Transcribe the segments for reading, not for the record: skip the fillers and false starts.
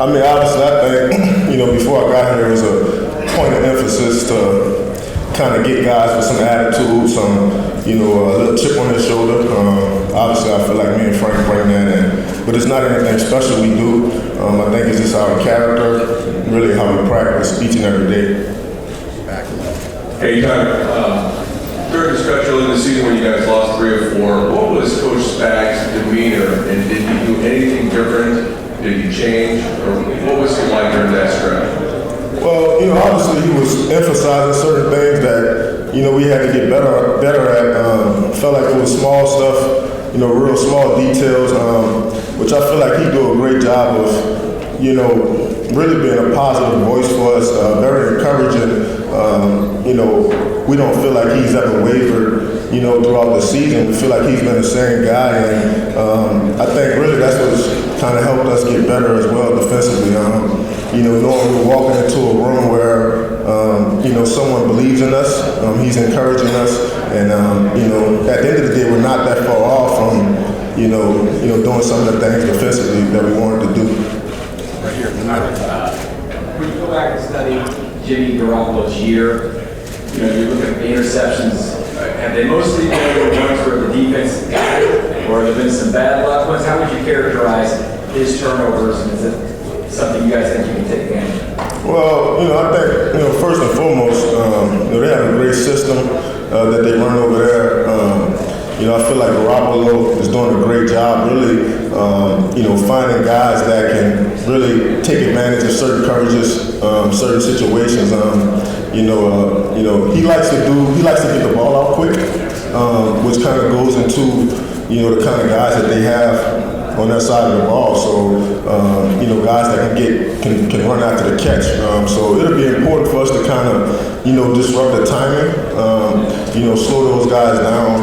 I mean, obviously, I think, before I got here, it was a point of emphasis to kind of get guys with some attitude, a little chip on their shoulder. Obviously, I feel like me and Frank bring that in. But it's not anything special we do. I think it's just our character, really how we practice each and every day. Hey, during the stretch early in the season when you guys lost 3 or 4, what was Coach Spags' demeanor, and did he do anything different? Did he change, or what was he like during that stretch? Well, obviously he was emphasizing certain things that, we had to get better at. Felt like it was small stuff, real small details, which I feel like he do a great job of, really being a positive voice for us, very encouraging. We don't feel like he's ever wavered, throughout the season. We feel like he's been the same guy, and I think really that's what's kind of helped us get better as well defensively. Knowing we're walking into a room where, someone believes in us, he's encouraging us, and, at the end of the day, we're not that far off from, doing some of the things defensively that we wanted to do. Right here. When you go back and study Jimmy Garoppolo's year, you look at the interceptions, have they mostly been the ones where the defense got it, or have there been some bad luck ones? How would you characterize his turnovers, and is it something you guys think you can take advantage of? Well, I think, first and foremost, they have a great system that they run over there. I feel like Garoppolo is doing a great job really, finding guys that can really take advantage of certain coverages, certain situations. He likes to get the ball out quick, which kind of goes into, the kind of guys that they have on that side of the ball. So, guys that can run after the catch. So it'll be important for us to kind of, disrupt the timing, slow those guys down.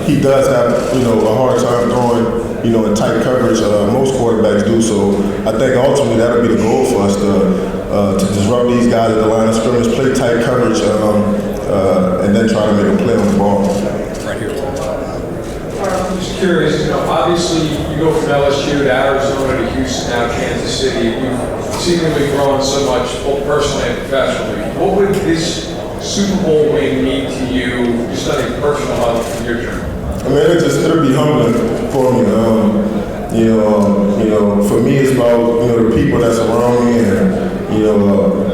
He does have, a hard time throwing, in tight coverage. Most quarterbacks do. So I think ultimately that'll be the goal for us to disrupt these guys at the line of scrimmage, play tight coverage, and then try to make a play on the ball. Right here. I'm just curious, obviously you go from LSU to Arizona to Houston, now Kansas City. You've seemingly grown so much, both personally and professionally. What would this Super Bowl win mean to you, just on a personal level from your journey? I mean, it'll be humbling for me. For me, it's about the people that's around me, and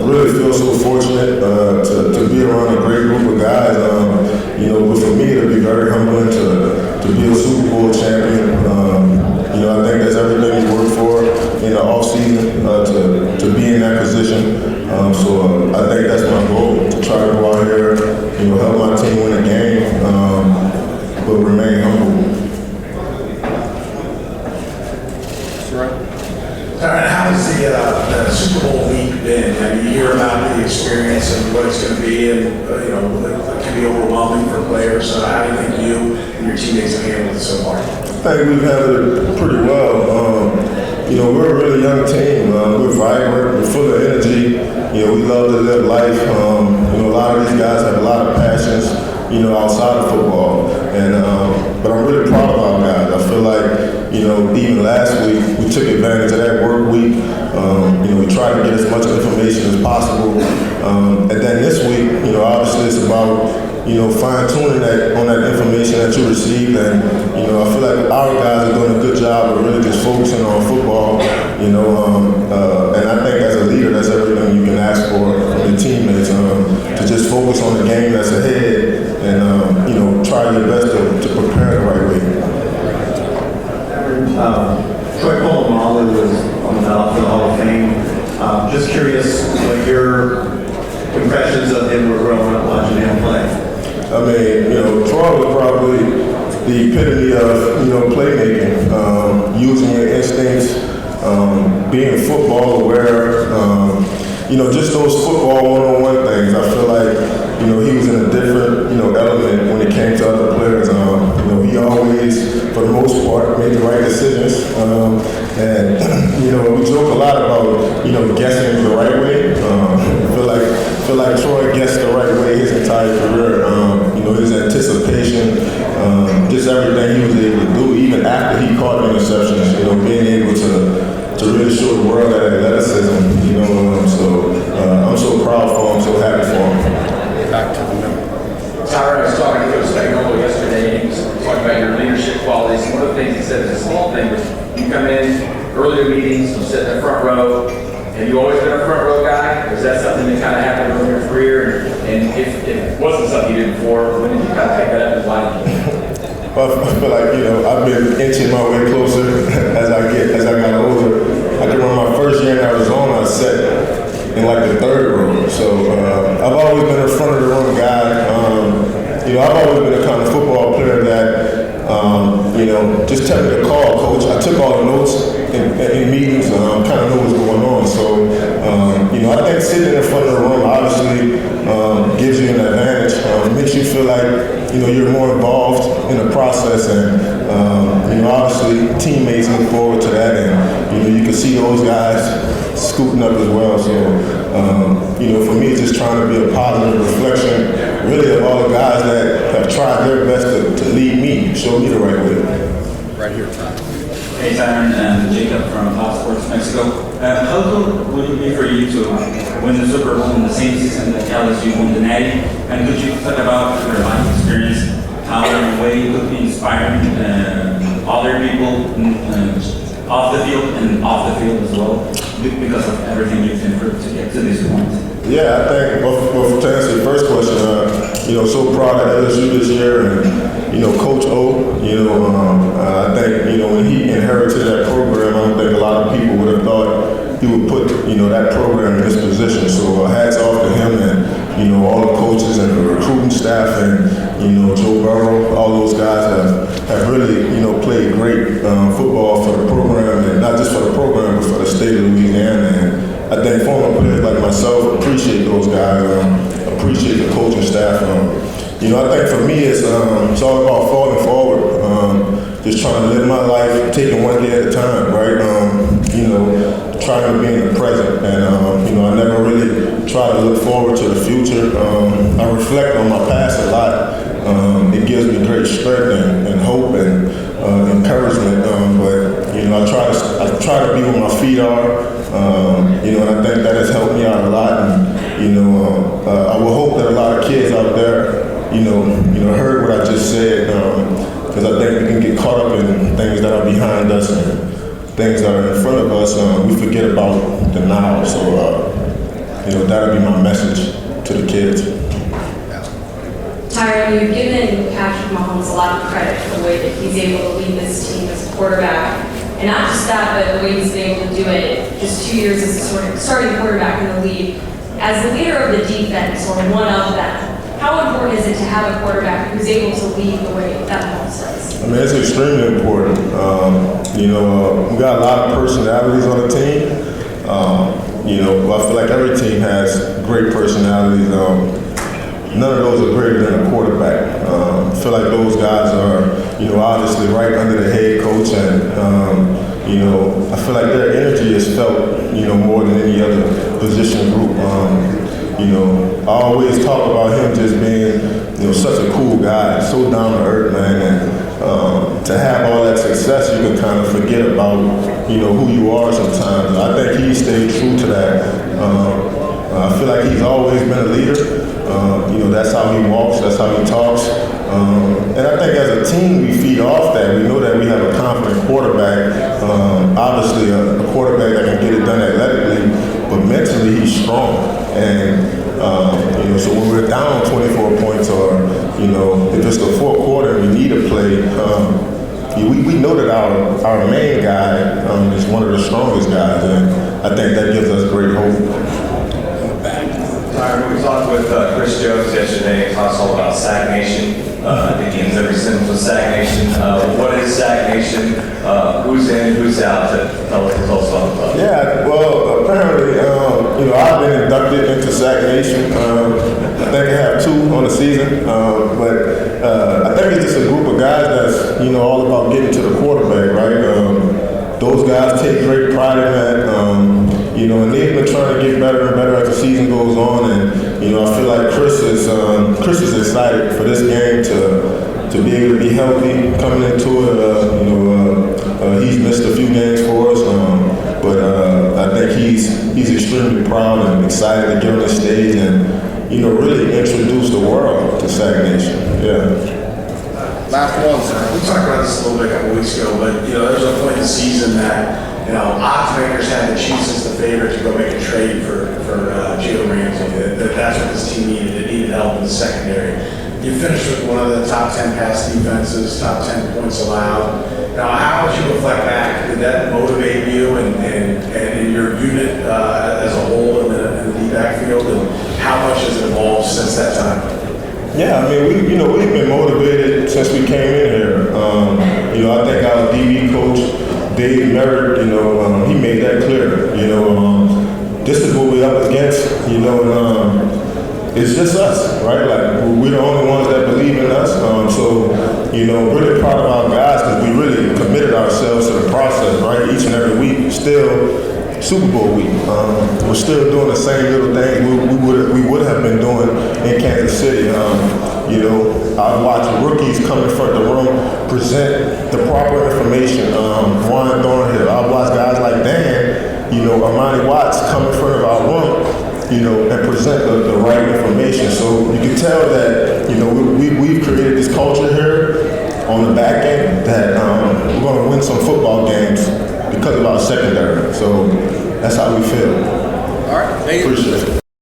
really feel so fortunate to be around a great group of guys. But for me, it'll be very humbling to be a Super Bowl champion. I think that's everything you work for in the off season to be in that position. So I think that's my goal, to try to go out here, help my team win a game, but remain humble. Tyrann, how has the Super Bowl week been? You hear about the experience and what it's going to be, and it can be overwhelming for players. How do you think you and your teammates have handled it so far? I think we've handled it pretty well. We're a really young team. We're vibrant. We're full of energy. We love to live life. A lot of these guys have a lot of passions, outside of football. But I'm really proud of our guys. I feel like, even last week, we took advantage of that work week. We tried to get as much information as possible. And then this week, obviously it's about, fine-tuning on that information that you received. And, I feel like our guys are doing a good job of really just focusing on football, and I think as a leader, that's everything you can ask for from your teammates, to just focus on the game that's ahead and, try your best to prepare the right way. Troy Polamalu was on the ballot for the Hall of Fame. Just curious what your impressions of him were growing up watching him play. I mean, Troy was probably the epitome of, playmaking, using your instincts, being football aware, just those football one-on-one things. I feel like, he was in a different, element when it came to other players. He always, for the most part, made the right decisions. We joke a lot about, guessing the right way. I feel like Troy guessed the right way his entire career. His anticipation, just everything he was able to do, even after he caught interceptions, being able to really the world at athleticism, you know, so I'm so proud for him, so happy for him. Back to the middle. Tyrann, I was talking to Coach Spagnuolo yesterday, and he was talking about your leadership qualities. One of the things he said is a small thing, but you come in, earlier meetings, you sit in the front row. Have you always been a front row guy? Or is that something that kind of happened earlier in your career? And if it wasn't something you did before, when did you kind of pick that up and why did you? Well, I feel like, you know, I've been inching my way closer as I got older. I can remember my first year in Arizona, I sat in like the third row. So I've always been a front of the room guy. You know, I've always been a kind of football player that, you know, just tell me to call, coach. I took all the notes in meetings, kind of know what's going on. So, you know, I think sitting in front of the room obviously gives you an advantage. Makes you feel like, you know, you're more involved in the process, and you know, obviously teammates look forward to that, and you know, you can see those guys scooting up as well. So, you know, for me, it's just trying to be a positive reflection, really, of all the guys that have tried their best to lead me, show me the right way. Right here, Ty. Hey, Tyrann, and Jacob from Fox Sports Mexico. How cool would it be for you to win the Super Bowl in the same season that LSU won the Natty? And could you talk about your life experience, how in a way you could be inspiring other people off the field and off the field as well, because of everything you've been through to get to this point? Yeah, I think, well, to answer the first question, you know, so proud of LSU this year, and, you know, Coach O, you know, I think, you know, when he inherited that program, I don't think a lot of people would have thought he would put, you know, that program in this position. So hats off to him, and, you know, all the coaches and the recruiting staff, and, you know, Joe Burrow, all those guys have really, you know, played great football for the program, and not just for the program, but for the state of Louisiana. And I think former players like myself appreciate those guys, appreciate the coaching staff. You know, I think for me it's all about falling forward, just trying to live my life, taking one day at a time, right? You know, trying to be in the present, and you know, I never really try to look forward to the future. I reflect on my past a lot. It gives me great strength and hope and encouragement. But you know, I try to be where my feet are. You know, and I think that has helped me out a lot. And you know, I will hope that a lot of kids out there, you know, heard what I just said, because I think we can get caught up in things that are behind us and things that are in front of us. We forget about the now. So, you know, that'll be my message to the kids. Tyrann, you've given Patrick Mahomes a lot of credit for the way that he's able to lead this team as a quarterback. And not just that, but the way he's been able to do it just 2 years as a sort of starting quarterback in the league. As the leader of the defense, or one of them, how important is it to have a quarterback who's able to lead the way that Mahomes does? I mean, it's extremely important. You know, we got a lot of personalities on the team. You know, I feel like every team has great personalities. None of those are greater than a quarterback. I feel like those guys are, you know, obviously right under the head coach, and you know, I feel like their energy is felt, you know, more than any other position group. You know, I always talk about him just being, you know, such a cool guy, so down to earth, man, and to have all that success, you can kind of forget about, you know, who you are sometimes. I think he stayed true to that. I feel like he's always been a leader. You know, that's how he walks, that's how he talks. And I think as a team, we feed off that. We know that we have a confident quarterback. Obviously, a quarterback that can get it done athletically, but mentally he's strong. And, you know, so when we're down 24 points, or, you know, if it's the fourth quarter and we need a play, we know that our main guy is one of the strongest guys, and I think that gives us great hope. We talked with Chris Jones yesterday. He talks all about Sack Nation. I think he ends every sentence with Sack Nation. What is Sack Nation? Who's in, who's out? Tell us about the club. Yeah, well, apparently, you know, I've been inducted into Sack Nation. I think I have 2 on the season, but I think it's just a group of guys that's, you know, all about getting to the quarterback, right? Those guys take great pride in that. You know, and they've been trying to get better and better as the season goes on, and you know, I feel like Chris is excited for this game to be able to be healthy coming into it. You know, he's missed a few games for us, but he's extremely proud and excited to get on the stage and, you know, really introduce the world to Sac Nation. Yeah. Last one, sir. We talked about this a little bit a couple weeks ago, but you know, there was a point in the season that odds makers had the Chiefs as the favorite to go make a trade for Jalen Ramsey. That's what this team needed. It needed help in the secondary. You finished with one of the top 10 pass defenses, top 10 points allowed. Now, how would you reflect back? Did that motivate you and your unit as a whole in the D backfield? And how much has it evolved since that time? Yeah, I mean, we've been motivated since we came in here. I think our DB coach, Dave Merritt, he made that clear. This is what we're up against. It's just us, right? Like, we're the only ones that believe in us. Really proud of our guys because we really committed ourselves to the process, right? Each and every week, still Super Bowl week. We're still doing the same little things we would have been doing in Kansas City. I watch rookies come in front of the room, present the proper information. Juan Thornhill. I watch guys like Dan, Armani Watts come in front of our room, and present the right information. So you can tell that, we've created this culture here on the back end that we're going to win some football games because of our secondary. So that's how we feel. All right, thank you. Appreciate it.